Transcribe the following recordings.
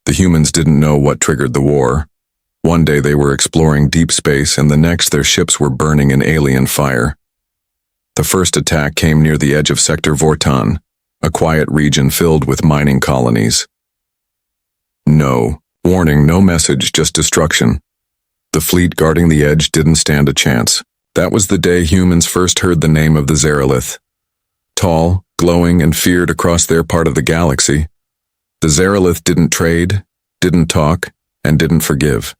The humans didn't know what triggered the war. One day they were exploring deep space, and the next their ships were burning in alien fire. The first attack came near the edge of Sector Vortan, a quiet region filled with mining colonies. No warning, no message, just destruction. The fleet guarding the edge didn't stand a chance. That was the day humans first heard the name of the Zarelith. Tall, glowing, and feared across their part of the galaxy, the Zarelith didn't trade, didn't talk, and didn't forgive.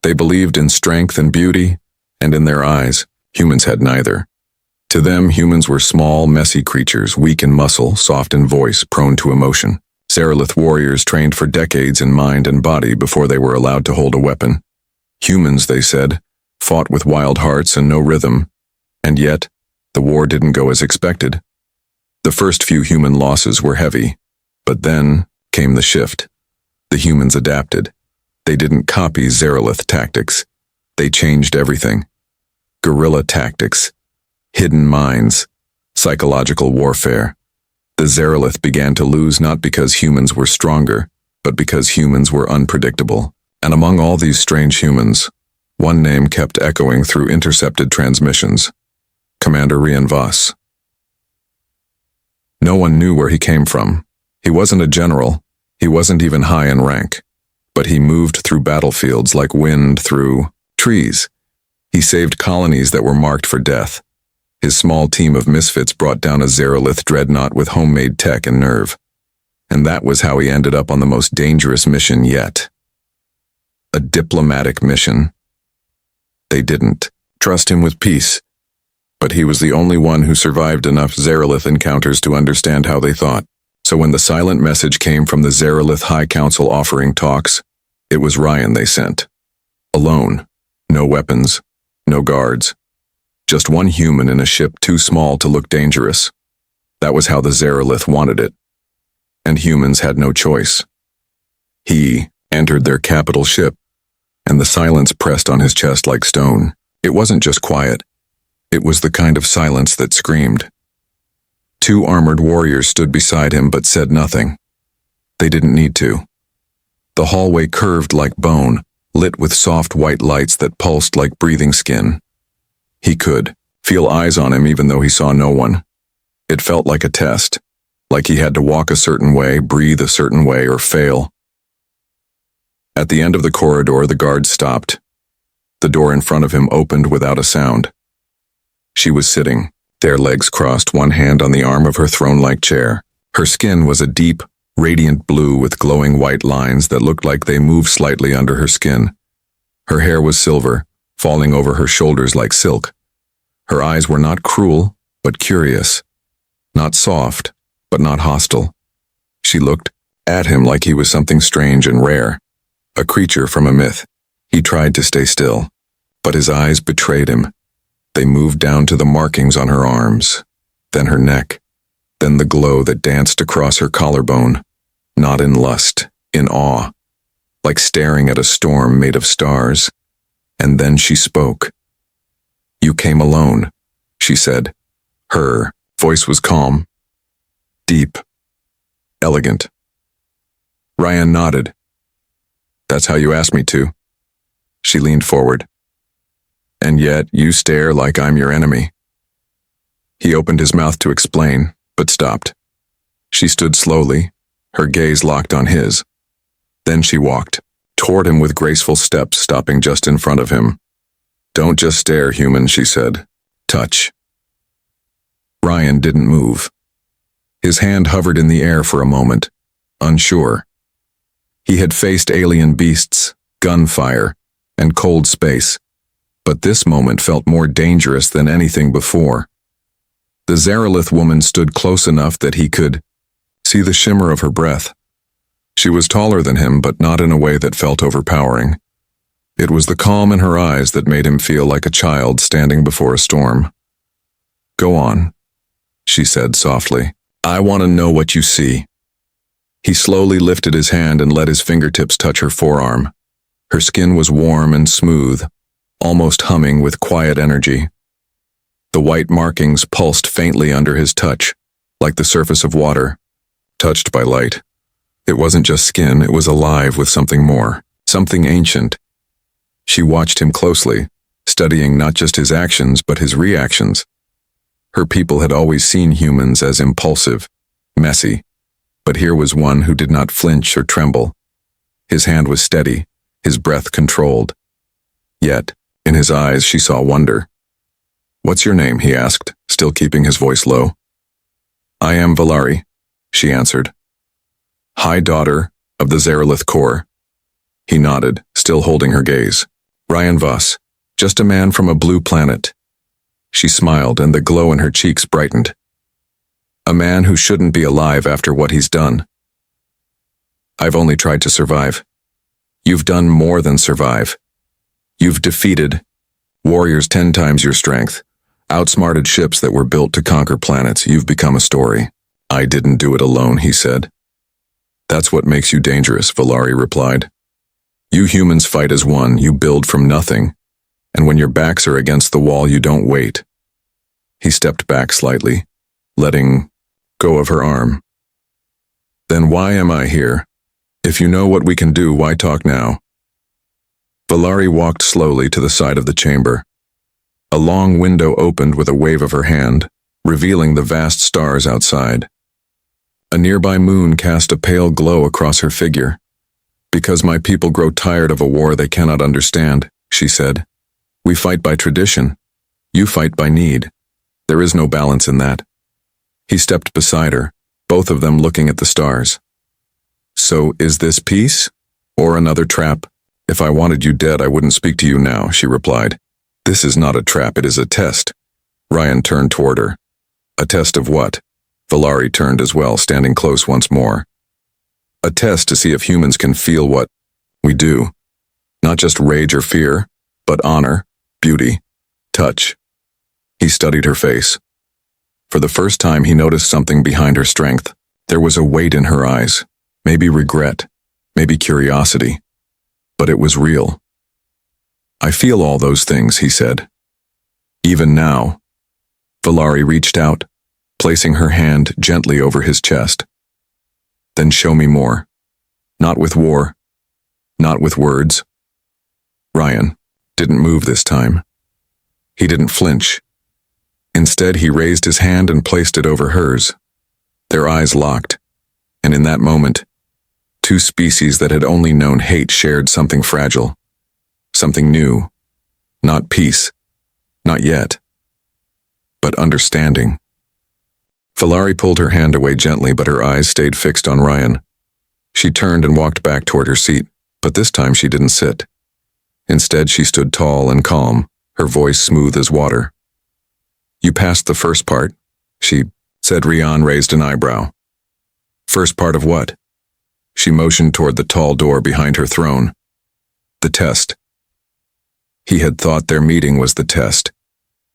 They believed in strength and beauty, and in their eyes, humans had neither. To them, humans were small, messy creatures, weak in muscle, soft in voice, prone to emotion. Zarelith warriors trained for decades in mind and body before they were allowed to hold a weapon. Humans, they said, fought with wild hearts and no rhythm, and yet, the war didn't go as expected. The first few human losses were heavy, but then came the shift. The humans adapted. They didn't copy Zarelith tactics. They changed everything. Guerrilla tactics, hidden mines, psychological warfare. The Zarelith began to lose not because humans were stronger, but because humans were unpredictable. And among all these strange humans, one name kept echoing through intercepted transmissions: Commander Rian Voss. No one knew where he came from. He wasn't a general. He wasn't even high in rank. But he moved through battlefields like wind through trees. He saved colonies that were marked for death. His small team of misfits brought down a Zarelith dreadnought with homemade tech and nerve. And that was how he ended up on the most dangerous mission yet. A diplomatic mission. They didn't trust him with peace, but he was the only one who survived enough Zarelith encounters to understand how they thought. So when the silent message came from the Zarelith High Council offering talks, it was Ryan they sent. Alone. No weapons. No guards. Just one human in a ship too small to look dangerous. That was how the Zarelith wanted it. And humans had no choice. He entered their capital ship, and the silence pressed on his chest like stone. It wasn't just quiet. It was the kind of silence that screamed. Two armored warriors stood beside him but said nothing. They didn't need to. The hallway curved like bone, lit with soft white lights that pulsed like breathing skin. He could feel eyes on him even though he saw no one. It felt like a test, like he had to walk a certain way, breathe a certain way, or fail. At the end of the corridor, the guard stopped. The door in front of him opened without a sound. She was sitting, their legs crossed, one hand on the arm of her throne-like chair. Her skin was a deep, radiant blue with glowing white lines that looked like they moved slightly under her skin. Her hair was silver, falling over her shoulders like silk. Her eyes were not cruel, but curious. Not soft, but not hostile. She looked at him like he was something strange and rare, a creature from a myth. He tried to stay still, but his eyes betrayed him. They moved down to the markings on her arms, then her neck, then the glow that danced across her collarbone, not in lust, in awe, like staring at a storm made of stars. And then she spoke. "You came alone," she said. Her voice was calm, deep, elegant. Ryan nodded. "That's how you asked me to." She leaned forward. "And yet you stare like I'm your enemy." He opened his mouth to explain, but stopped. She stood slowly, her gaze locked on his. Then she walked toward him with graceful steps, stopping just in front of him. "Don't just stare, human," she said. "Touch." Ryan didn't move. His hand hovered in the air for a moment, unsure. He had faced alien beasts, gunfire, and cold space, but this moment felt more dangerous than anything before. The Zarelith woman stood close enough that he could see the shimmer of her breath. She was taller than him, but not in a way that felt overpowering. It was the calm in her eyes that made him feel like a child standing before a storm. "Go on," she said softly. "I want to know what you see." He slowly lifted his hand and let his fingertips touch her forearm. Her skin was warm and smooth, almost humming with quiet energy. The white markings pulsed faintly under his touch, like the surface of water, touched by light. It wasn't just skin, it was alive with something more, something ancient. She watched him closely, studying not just his actions but his reactions. Her people had always seen humans as impulsive, messy, but here was one who did not flinch or tremble. His hand was steady, his breath controlled. Yet, in his eyes she saw wonder. "What's your name?" he asked, still keeping his voice low. "I am Valari," she answered. "High Daughter of the Zarelith Corps." He nodded, still holding her gaze. "Ryan Voss, just a man from a blue planet." She smiled, and the glow in her cheeks brightened. "A man who shouldn't be alive after what he's done." "I've only tried to survive." "You've done more than survive. You've defeated warriors 10 times your strength, outsmarted ships that were built to conquer planets. You've become a story." "I didn't do it alone," he said. "That's what makes you dangerous," Valari replied. "You humans fight as one, you build from nothing, and when your backs are against the wall you don't wait." He stepped back slightly, letting go of her arm. "Then why am I here? If you know what we can do, why talk now?" Valari walked slowly to the side of the chamber. A long window opened with a wave of her hand, revealing the vast stars outside. A nearby moon cast a pale glow across her figure. "Because my people grow tired of a war they cannot understand," she said. "We fight by tradition. You fight by need. There is no balance in that." He stepped beside her, both of them looking at the stars. "So is this peace? Or another trap?" "If I wanted you dead, I wouldn't speak to you now," she replied. "This is not a trap, it is a test." Ryan turned toward her. "A test of what?" Valari turned as well, standing close once more. "A test to see if humans can feel what we do. Not just rage or fear, but honor, beauty, touch." He studied her face. For the first time he noticed something behind her strength. There was a weight in her eyes, maybe regret, maybe curiosity. But it was real. "I feel all those things," he said. "Even now." Valari reached out, placing her hand gently over his chest. "Then show me more. Not with war. Not with words." Ryan didn't move this time. He didn't flinch. Instead, he raised his hand and placed it over hers. Their eyes locked, and in that moment, two species that had only known hate shared something fragile, something new. Not peace, not yet, but understanding. Valari pulled her hand away gently, but her eyes stayed fixed on Ryan. She turned and walked back toward her seat, but this time she didn't sit. Instead, she stood tall and calm, her voice smooth as water. "You passed the first part," she said. Ryan raised an eyebrow. "First part of what?" She motioned toward the tall door behind her throne. "The test." He had thought their meeting was the test.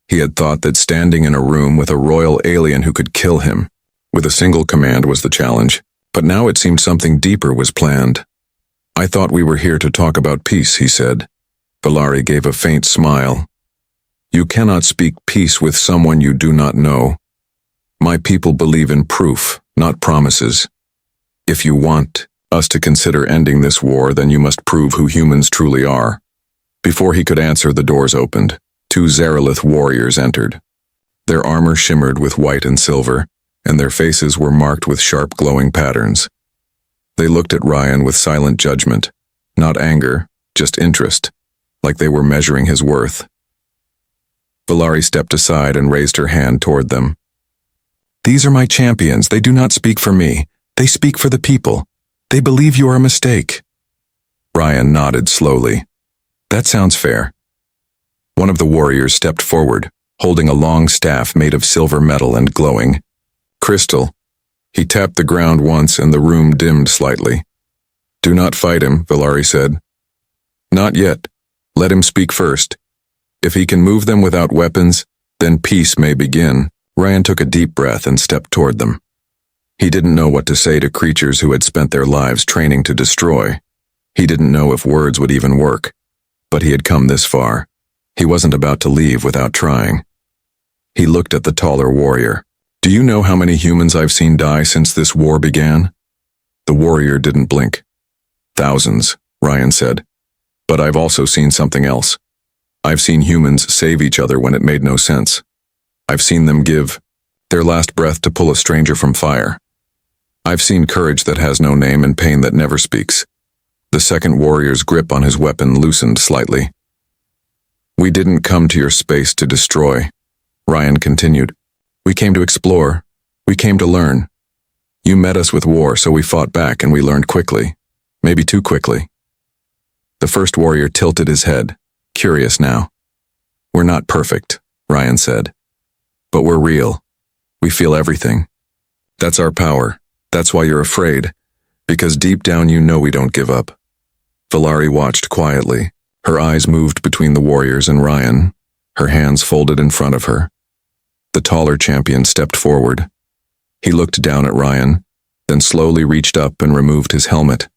He had thought that standing in a room with a royal alien who could kill him with a single command was the challenge, but now it seemed something deeper was planned. "I thought we were here to talk about peace," he said. Valari gave a faint smile. "You cannot speak peace with someone you do not know. My people believe in proof, not promises. If you want us to consider ending this war, then you must prove who humans truly are." Before he could answer, the doors opened. 2 Zarelith warriors entered. Their armor shimmered with white and silver, and their faces were marked with sharp glowing patterns. They looked at Ryan with silent judgment, not anger, just interest, like they were measuring his worth. Valari stepped aside and raised her hand toward them. "These are my champions. They do not speak for me. They speak for the people. They believe you are a mistake." Ryan nodded slowly. "That sounds fair." One of the warriors stepped forward, holding a long staff made of silver metal and glowing crystal. He tapped the ground once and the room dimmed slightly. "Do not fight him," Valari said. "Not yet. Let him speak first. If he can move them without weapons, then peace may begin." Ryan took a deep breath and stepped toward them. He didn't know what to say to creatures who had spent their lives training to destroy. He didn't know if words would even work, but he had come this far. He wasn't about to leave without trying. He looked at the taller warrior. "Do you know how many humans I've seen die since this war began?" The warrior didn't blink. Thousands, Ryan said. But I've also seen something else. I've seen humans save each other when it made no sense. I've seen them give their last breath to pull a stranger from fire. I've seen courage that has no name and pain that never speaks. The second warrior's grip on his weapon loosened slightly. We didn't come to your space to destroy, Ryan continued. We came to explore. We came to learn. You met us with war, so we fought back and we learned quickly. Maybe too quickly. The first warrior tilted his head, curious now. We're not perfect, Ryan said. But we're real. We feel everything. That's our power. That's why you're afraid. Because deep down you know we don't give up. Valari watched quietly. Her eyes moved between the warriors and Ryan, her hands folded in front of her. The taller champion stepped forward. He looked down at Ryan, then slowly reached up and removed his helmet.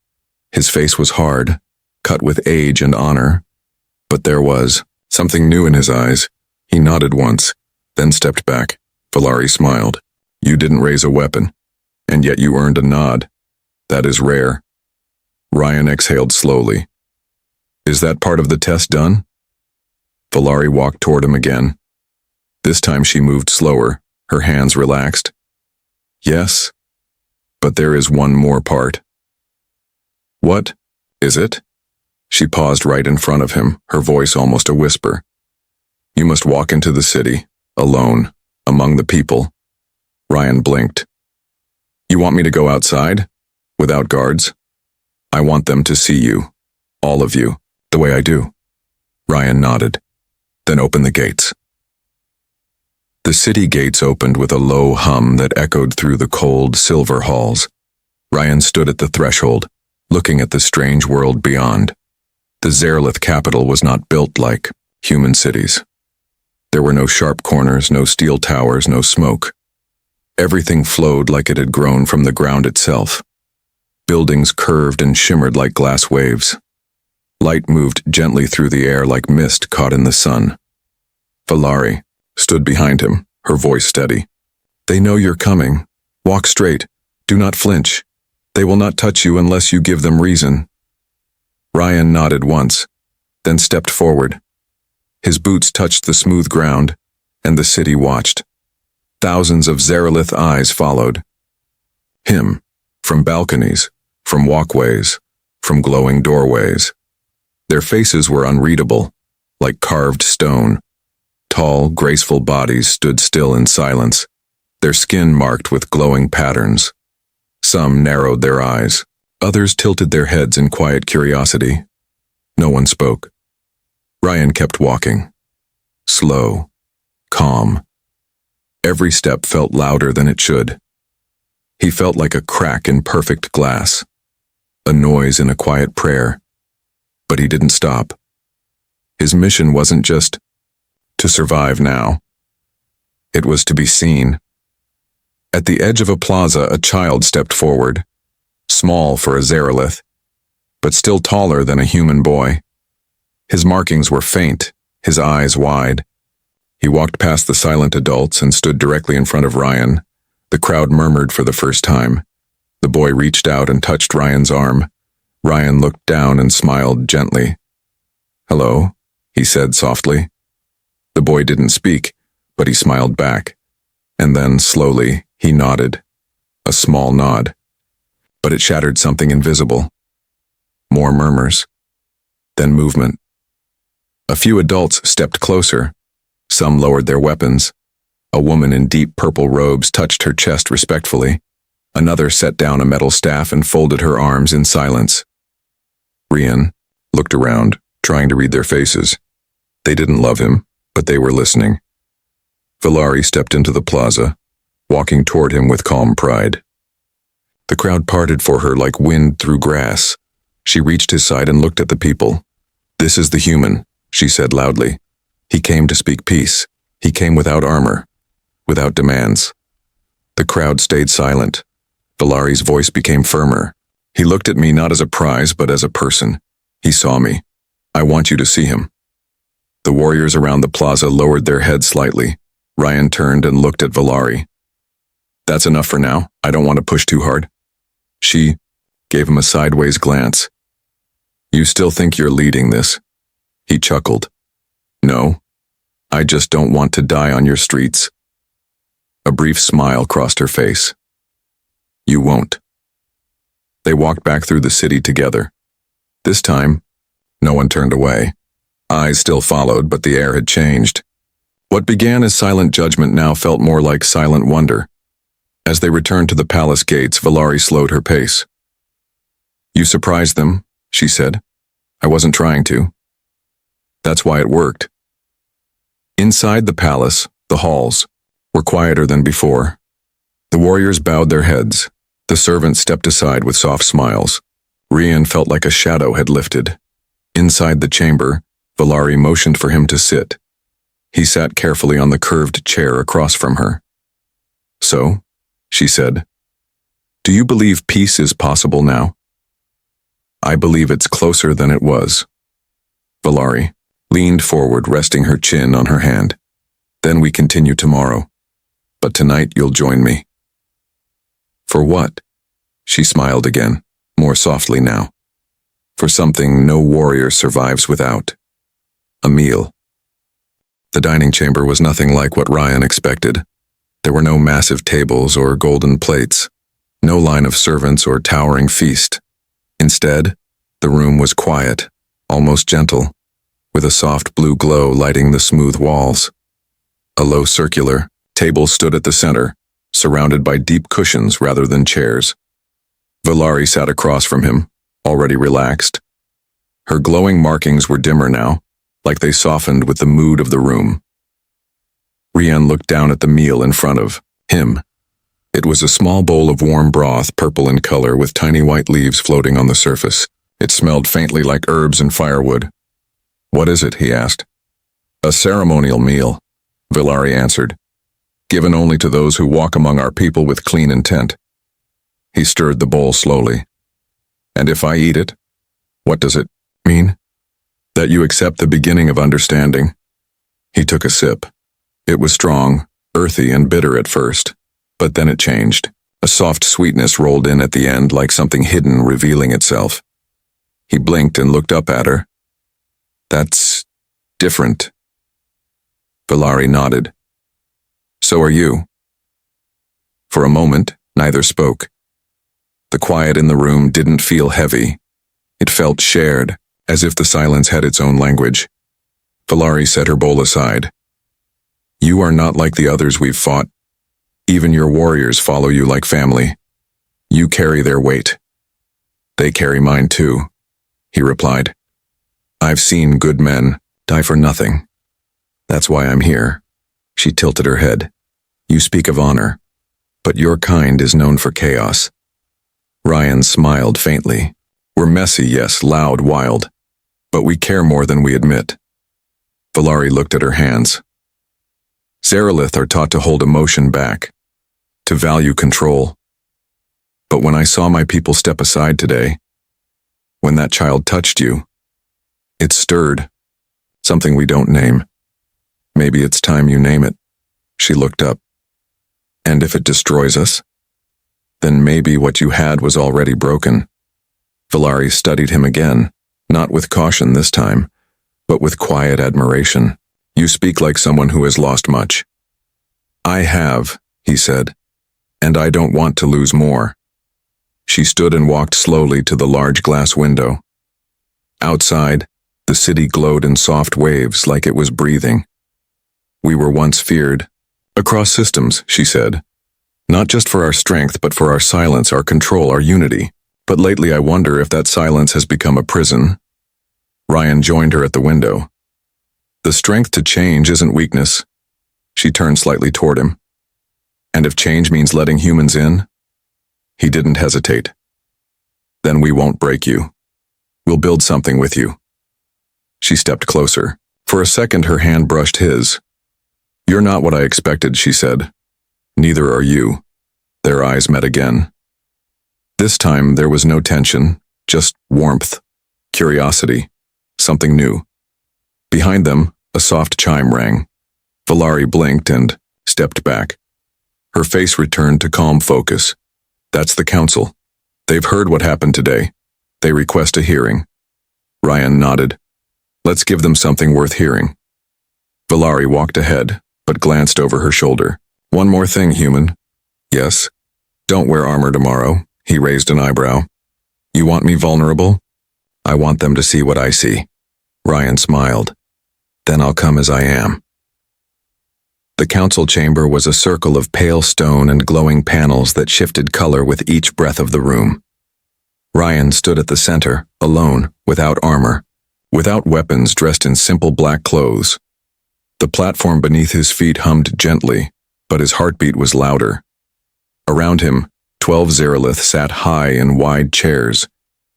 His face was hard, cut with age and honor. But there was something new in his eyes. He nodded once, then stepped back. Valari smiled. You didn't raise a weapon, and yet you earned a nod. That is rare. Ryan exhaled slowly. Is that part of the test done? Valari walked toward him again. This time she moved slower, her hands relaxed. Yes, but there is one more part. What is it? She paused right in front of him, her voice almost a whisper. You must walk into the city, alone, among the people. Ryan blinked. You want me to go outside? Without guards? I want them to see you. All of you. The way I do. Ryan nodded. Then open the gates. The city gates opened with a low hum that echoed through the cold, silver halls. Ryan stood at the threshold, looking at the strange world beyond. The Zerlith capital was not built like human cities. There were no sharp corners, no steel towers, no smoke. Everything flowed like it had grown from the ground itself. Buildings curved and shimmered like glass waves. Light moved gently through the air like mist caught in the sun. Valari stood behind him, her voice steady. They know you're coming. Walk straight. Do not flinch. They will not touch you unless you give them reason. Ryan nodded once, then stepped forward. His boots touched the smooth ground, and the city watched. Thousands of Zerlith eyes followed. Him, from balconies, from walkways, from glowing doorways. Their faces were unreadable, like carved stone. Tall, graceful bodies stood still in silence, their skin marked with glowing patterns. Some narrowed their eyes, others tilted their heads in quiet curiosity. No one spoke. Ryan kept walking. Slow, calm. Every step felt louder than it should. He felt like a crack in perfect glass, a noise in a quiet prayer. But he didn't stop. His mission wasn't just to survive now. It was to be seen. At the edge of a plaza, a child stepped forward, small for a Zerlith, but still taller than a human boy. His markings were faint, his eyes wide. He walked past the silent adults and stood directly in front of Ryan. The crowd murmured for the first time. The boy reached out and touched Ryan's arm. Ryan looked down and smiled gently. Hello, he said softly. The boy didn't speak, but he smiled back. And then, slowly, he nodded. A small nod. But it shattered something invisible. More murmurs. Then movement. A few adults stepped closer. Some lowered their weapons. A woman in deep purple robes touched her chest respectfully. Another set down a metal staff and folded her arms in silence. Ryan looked around, trying to read their faces. They didn't love him, but they were listening. Valari stepped into the plaza, walking toward him with calm pride. The crowd parted for her like wind through grass. She reached his side and looked at the people. This is the human, she said loudly. He came to speak peace. He came without armor, without demands. The crowd stayed silent. Valari's voice became firmer. He looked at me not as a prize, but as a person. He saw me. I want you to see him. The warriors around the plaza lowered their heads slightly. Ryan turned and looked at Valari. That's enough for now. I don't want to push too hard. She gave him a sideways glance. You still think you're leading this? He chuckled. No, I just don't want to die on your streets. A brief smile crossed her face. You won't. They walked back through the city together. This time, no one turned away. Eyes still followed, but the air had changed. What began as silent judgment now felt more like silent wonder. As they returned to the palace gates, Valari slowed her pace. You surprised them, she said. I wasn't trying to. That's why it worked. Inside the palace, the halls, were quieter than before. The warriors bowed their heads. The servants stepped aside with soft smiles. Rian felt like a shadow had lifted. Inside the chamber, Valari motioned for him to sit. He sat carefully on the curved chair across from her. So, she said, do you believe peace is possible now? I believe it's closer than it was. Valari leaned forward, resting her chin on her hand. Then we continue tomorrow. But tonight you'll join me. For what? She smiled again, more softly now. For something no warrior survives without. A meal. The dining chamber was nothing like what Ryan expected. There were no massive tables or golden plates, no line of servants or towering feast. Instead, the room was quiet, almost gentle, with a soft blue glow lighting the smooth walls. A low circular table stood at the center, surrounded by deep cushions rather than chairs. Valari sat across from him, already relaxed. Her glowing markings were dimmer now, like they softened with the mood of the room. Rian looked down at the meal in front of him. It was a small bowl of warm broth, purple in color, with tiny white leaves floating on the surface. It smelled faintly like herbs and firewood. What is it? He asked. A ceremonial meal, Valari answered, given only to those who walk among our people with clean intent. He stirred the bowl slowly. And if I eat it, what does it mean? That you accept the beginning of understanding. He took a sip. It was strong, earthy, and bitter at first, but then it changed. A soft sweetness rolled in at the end, like something hidden revealing itself. He blinked and looked up at her. That's different. Valari nodded. So are you. For a moment, neither spoke. The quiet in the room didn't feel heavy. It felt shared, as if the silence had its own language. Valari set her bowl aside. You are not like the others we've fought. Even your warriors follow you like family. You carry their weight. They carry mine too, he replied. I've seen good men die for nothing. That's why I'm here. She tilted her head. You speak of honor, but your kind is known for chaos. Ryan smiled faintly. We're messy, yes, loud, wild, but we care more than we admit. Valari looked at her hands. Zarelith are taught to hold emotion back, to value control. But when I saw my people step aside today, when that child touched you, it stirred, something we don't name. Maybe it's time you name it. She looked up. And if it destroys us, then maybe what you had was already broken. Valari studied him again, not with caution this time, but with quiet admiration. You speak like someone who has lost much. I have, he said, and I don't want to lose more. She stood and walked slowly to the large glass window. Outside, the city glowed in soft waves like it was breathing. We were once feared. Across systems, she said. Not just for our strength, but for our silence, our control, our unity. But lately I wonder if that silence has become a prison. Ryan joined her at the window. The strength to change isn't weakness. She turned slightly toward him. And if change means letting humans in? He didn't hesitate. Then we won't break you. We'll build something with you. She stepped closer. For a second her hand brushed his. You're not what I expected, she said. Neither are you. Their eyes met again. This time there was no tension, just warmth, curiosity, something new. Behind them, a soft chime rang. Valari blinked and stepped back. Her face returned to calm focus. That's the council. They've heard what happened today. They request a hearing. Ryan nodded. Let's give them something worth hearing. Valari walked ahead, but glanced over her shoulder. One more thing, human. Yes? Don't wear armor tomorrow. He raised an eyebrow. You want me vulnerable? I want them to see what I see. Ryan smiled. Then I'll come as I am. The council chamber was a circle of pale stone and glowing panels that shifted color with each breath of the room. Ryan stood at the center, alone, without armor, without weapons, dressed in simple black clothes. The platform beneath his feet hummed gently, but his heartbeat was louder. Around him, 12 Xerilith sat high in wide chairs,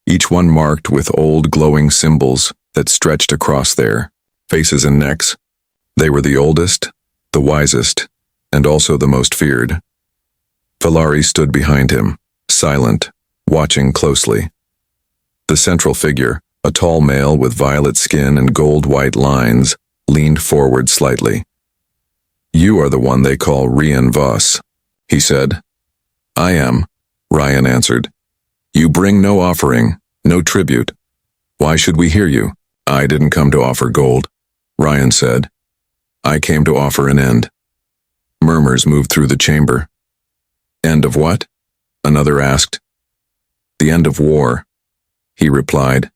each one marked with old glowing symbols that stretched across their faces and necks. They were the oldest, the wisest, and also the most feared. Valari stood behind him, silent, watching closely. The central figure, a tall male with violet skin and gold-white lines, leaned forward slightly. You are the one they call Rian Voss, he said. I am, Ryan answered. You bring no offering, no tribute. Why should we hear you? I didn't come to offer gold, Ryan said. I came to offer an end. Murmurs moved through the chamber. End of what? Another asked. The end of war, he replied.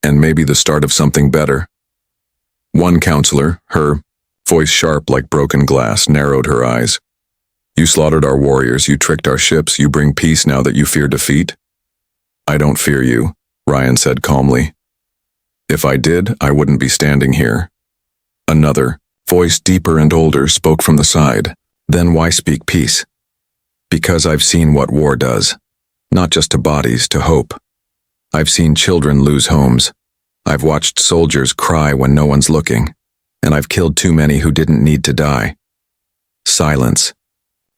And maybe the start of something better. One counselor, her voice sharp like broken glass, narrowed her eyes. You slaughtered our warriors, you tricked our ships, you bring peace now that you fear defeat? I don't fear you, Ryan said calmly. If I did, I wouldn't be standing here. Another, voice deeper and older, spoke from the side. Then why speak peace? Because I've seen what war does. Not just to bodies, to hope. I've seen children lose homes. I've watched soldiers cry when no one's looking. And I've killed too many who didn't need to die. Silence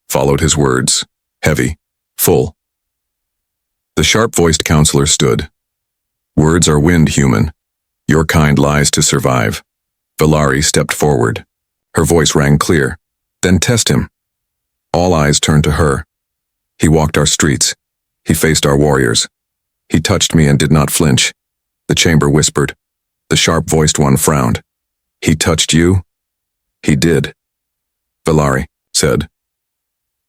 followed his words, heavy, full. The sharp-voiced counselor stood. Words are wind, human. Your kind lies to survive. Valari stepped forward. Her voice rang clear. Then test him. All eyes turned to her. He walked our streets. He faced our warriors. He touched me and did not flinch. The chamber whispered. The sharp-voiced one frowned. He touched you? He did. Valari said.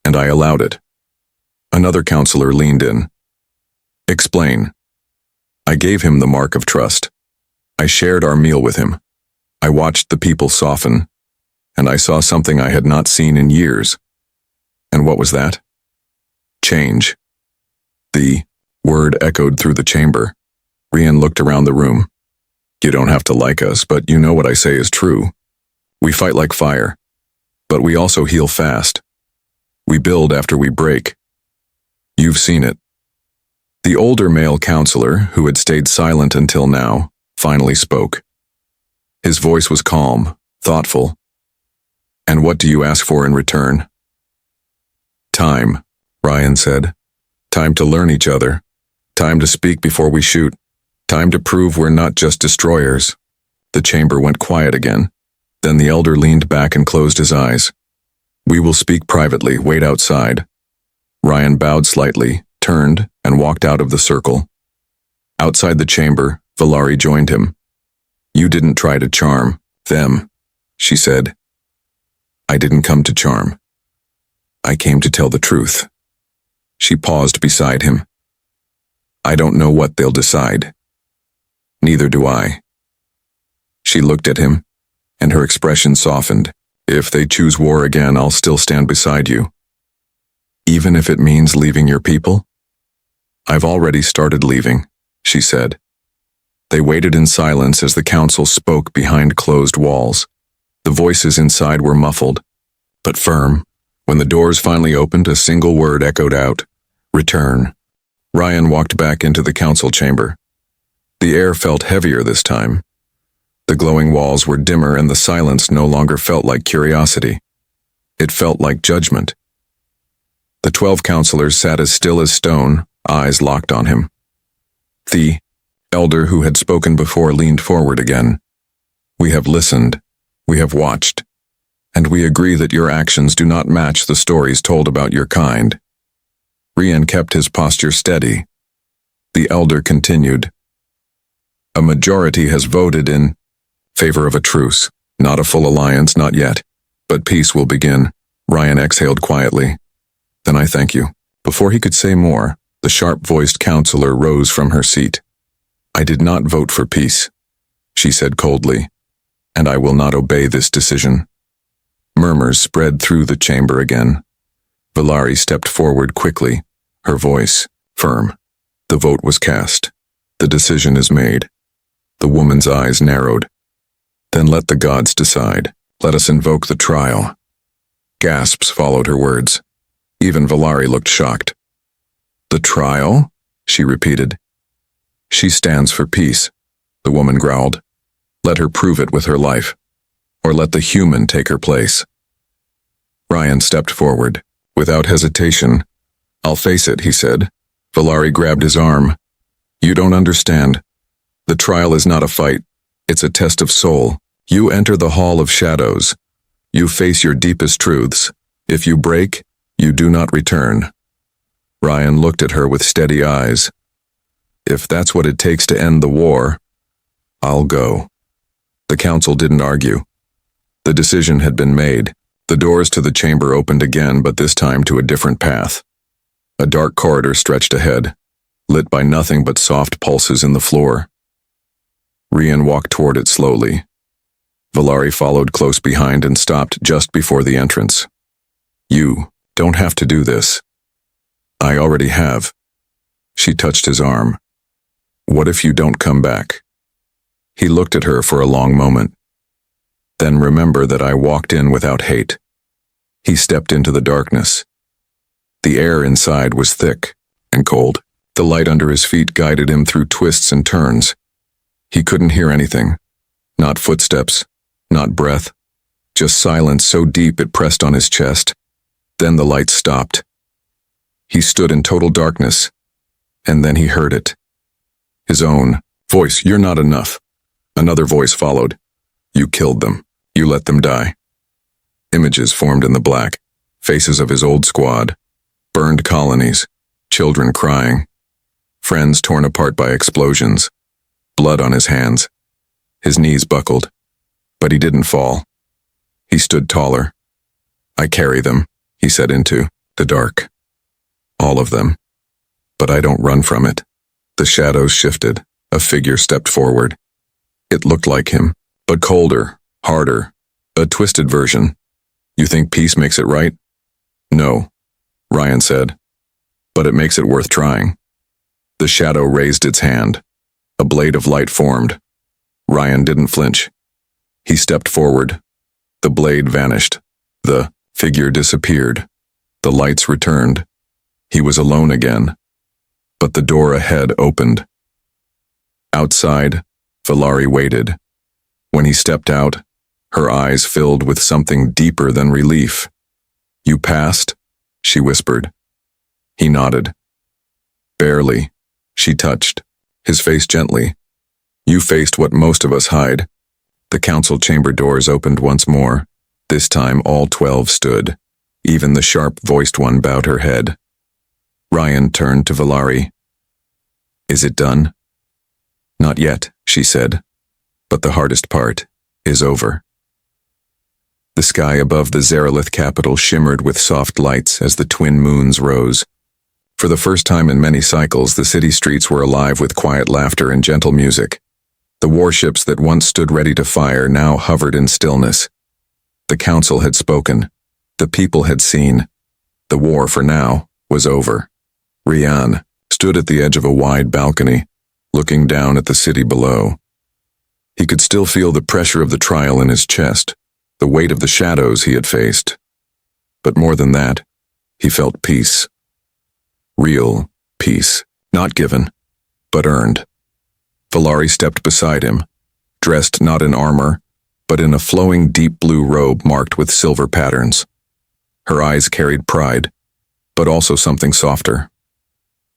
And I allowed it. Another counselor leaned in. Explain. I gave him the mark of trust. I shared our meal with him. I watched the people soften, and I saw something I had not seen in years. And what was that? Change. The word echoed through the chamber. Rian looked around the room. You don't have to like us, but you know what I say is true. We fight like fire, but we also heal fast. We build after we break. You've seen it. The older male counselor, who had stayed silent until now, finally spoke. His voice was calm, thoughtful. And what do you ask for in return? Time, Ryan said. Time to learn each other. Time to speak before we shoot. Time to prove we're not just destroyers. The chamber went quiet again. Then the elder leaned back and closed his eyes. We will speak privately, wait outside. Ryan bowed slightly, turned, and walked out of the circle. Outside the chamber, Valari joined him. You didn't try to charm them, she said. I didn't come to charm. I came to tell the truth. She paused beside him. I don't know what they'll decide. Neither do I. She looked at him, and her expression softened. If they choose war again, I'll still stand beside you. Even if it means leaving your people? I've already started leaving, she said. They waited in silence as the council spoke behind closed walls. The voices inside were muffled, but firm. When the doors finally opened, a single word echoed out. Return. Ryan walked back into the council chamber. The air felt heavier this time. The glowing walls were dimmer and the silence no longer felt like curiosity. It felt like judgment. The 12 counselors sat as still as stone, eyes locked on him. The elder who had spoken before leaned forward again. We have listened, we have watched, and we agree that your actions do not match the stories told about your kind. Rian kept his posture steady. The elder continued. A majority has voted in favor of a truce. Not a full alliance, not yet. But peace will begin. Rian exhaled quietly. Then I thank you. Before he could say more, the sharp-voiced counselor rose from her seat. I did not vote for peace, she said coldly, and I will not obey this decision. Murmurs spread through the chamber again. Valari stepped forward quickly, her voice firm. The vote was cast. The decision is made. The woman's eyes narrowed. Then let the gods decide. Let us invoke the trial. Gasps followed her words. Even Valari looked shocked. The trial? She repeated. She stands for peace, the woman growled. Let her prove it with her life, or let the human take her place. Rian stepped forward, without hesitation. I'll face it, he said. Valari grabbed his arm. You don't understand. The trial is not a fight. It's a test of soul. You enter the Hall of Shadows. You face your deepest truths. If you break, you do not return. Rian looked at her with steady eyes. If that's what it takes to end the war, I'll go. The council didn't argue. The decision had been made. The doors to the chamber opened again, but this time to a different path. A dark corridor stretched ahead, lit by nothing but soft pulses in the floor. Rian walked toward it slowly. Valari followed close behind and stopped just before the entrance. You don't have to do this. I already have. She touched his arm. What if you don't come back? He looked at her for a long moment. Then remember that I walked in without hate. He stepped into the darkness. The air inside was thick and cold. The light under his feet guided him through twists and turns. He couldn't hear anything. Not footsteps, not breath, just silence so deep it pressed on his chest. Then the light stopped. He stood in total darkness, and then he heard it. His own voice, you're not enough. Another voice followed. You killed them. You let them die. Images formed in the black, faces of his old squad, burned colonies, children crying, friends torn apart by explosions, blood on his hands. His knees buckled, but he didn't fall. He stood taller. I carry them, he said into the dark. All of them. But I don't run from it. The shadows shifted. A figure stepped forward. It looked like him, but colder, harder, a twisted version. You think peace makes it right? No, Rian said, but it makes it worth trying. The shadow raised its hand. A blade of light formed. Rian didn't flinch. He stepped forward. The blade vanished. The figure disappeared. The lights returned. He was alone again. But the door ahead opened. Outside, Valari waited. When he stepped out, her eyes filled with something deeper than relief. You passed? She whispered. He nodded. Barely. She touched his face gently. You faced what most of us hide. The council chamber doors opened once more. This time all 12 stood. Even the sharp-voiced one bowed her head. Rian turned to Valari. Is it done? Not yet, she said. But the hardest part is over. The sky above the Zarelith capital shimmered with soft lights as the twin moons rose. For the first time in many cycles, the city streets were alive with quiet laughter and gentle music. The warships that once stood ready to fire now hovered in stillness. The council had spoken. The people had seen. The war, for now, was over. Rian stood at the edge of a wide balcony, looking down at the city below. He could still feel the pressure of the trial in his chest, the weight of the shadows he had faced. But more than that, he felt peace. Real peace, not given, but earned. Valari stepped beside him, dressed not in armor, but in a flowing deep blue robe marked with silver patterns. Her eyes carried pride, but also something softer.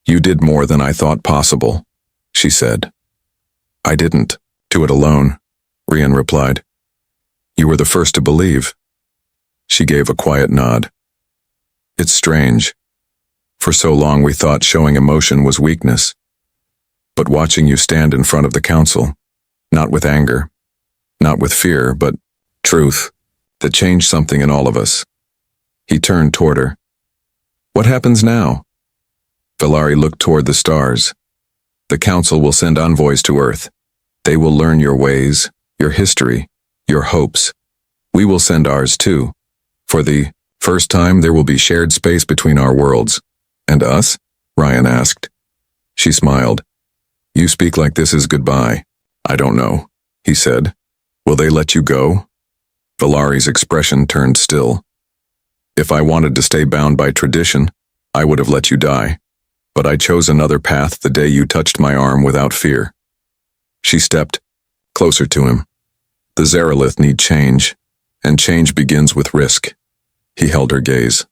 You did more than I thought possible, she said. I didn't do it alone, Rian replied. You were the first to believe. She gave a quiet nod. It's strange. For so long we thought showing emotion was weakness. But watching you stand in front of the council, not with anger, not with fear, but truth, that changed something in all of us. He turned toward her. What happens now? Valari looked toward the stars. The council will send envoys to Earth. They will learn your ways, your history, your hopes. We will send ours too. For the first time, there will be shared space between our worlds. And us? Ryan asked. She smiled. You speak like this is goodbye. I don't know, he said. Will they let you go? Valari's expression turned still. If I wanted to stay bound by tradition, I would have let you die. But I chose another path the day you touched my arm without fear. She stepped closer to him. The Zarelith need change, and change begins with risk. He held her gaze.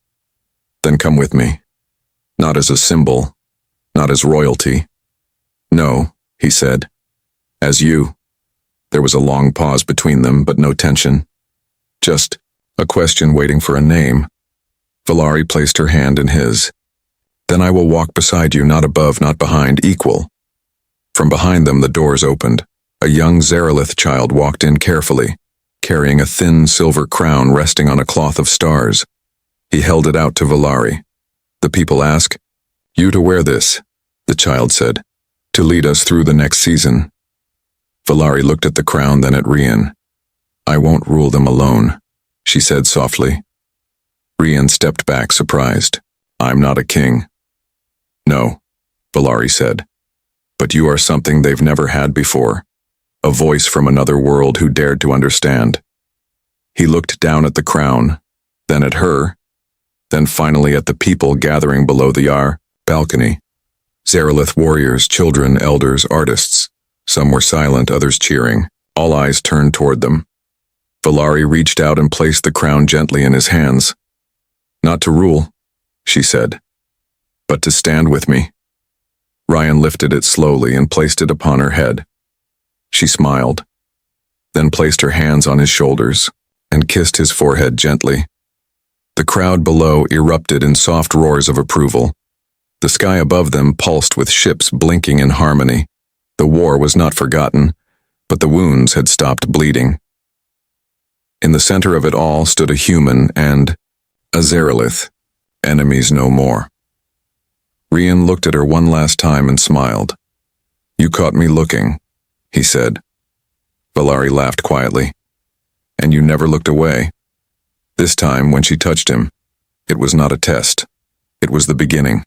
Then come with me. Not as a symbol, not as royalty. No, he said. As you. There was a long pause between them, but no tension. Just a question waiting for a name. Valari placed her hand in his. Then I will walk beside you, not above, not behind, equal. From behind them the doors opened. A young Zarelith child walked in carefully, carrying a thin silver crown resting on a cloth of stars. He held it out to Valari. The people ask, You to wear this, the child said, to lead us through the next season. Valari looked at the crown, then at Rian. I won't rule them alone, she said softly. Rian stepped back, surprised. I'm not a king. No, Valari said. But you are something they've never had before. A voice from another world who dared to understand. He looked down at the crown, then at her, then finally at the people gathering below the balcony. Zarelith warriors, children, elders, artists. Some were silent, others cheering. All eyes turned toward them. Valari reached out and placed the crown gently in his hands. Not to rule, she said, but to stand with me. Ryan lifted it slowly and placed it upon her head. She smiled, then placed her hands on his shoulders and kissed his forehead gently. The crowd below erupted in soft roars of approval. The sky above them pulsed with ships blinking in harmony. The war was not forgotten, but the wounds had stopped bleeding. In the center of it all stood a human and a Zarelith, enemies no more. Rian looked at her one last time and smiled. You caught me looking, he said. Valari laughed quietly. And you never looked away. This time, when she touched him, it was not a test. It was the beginning.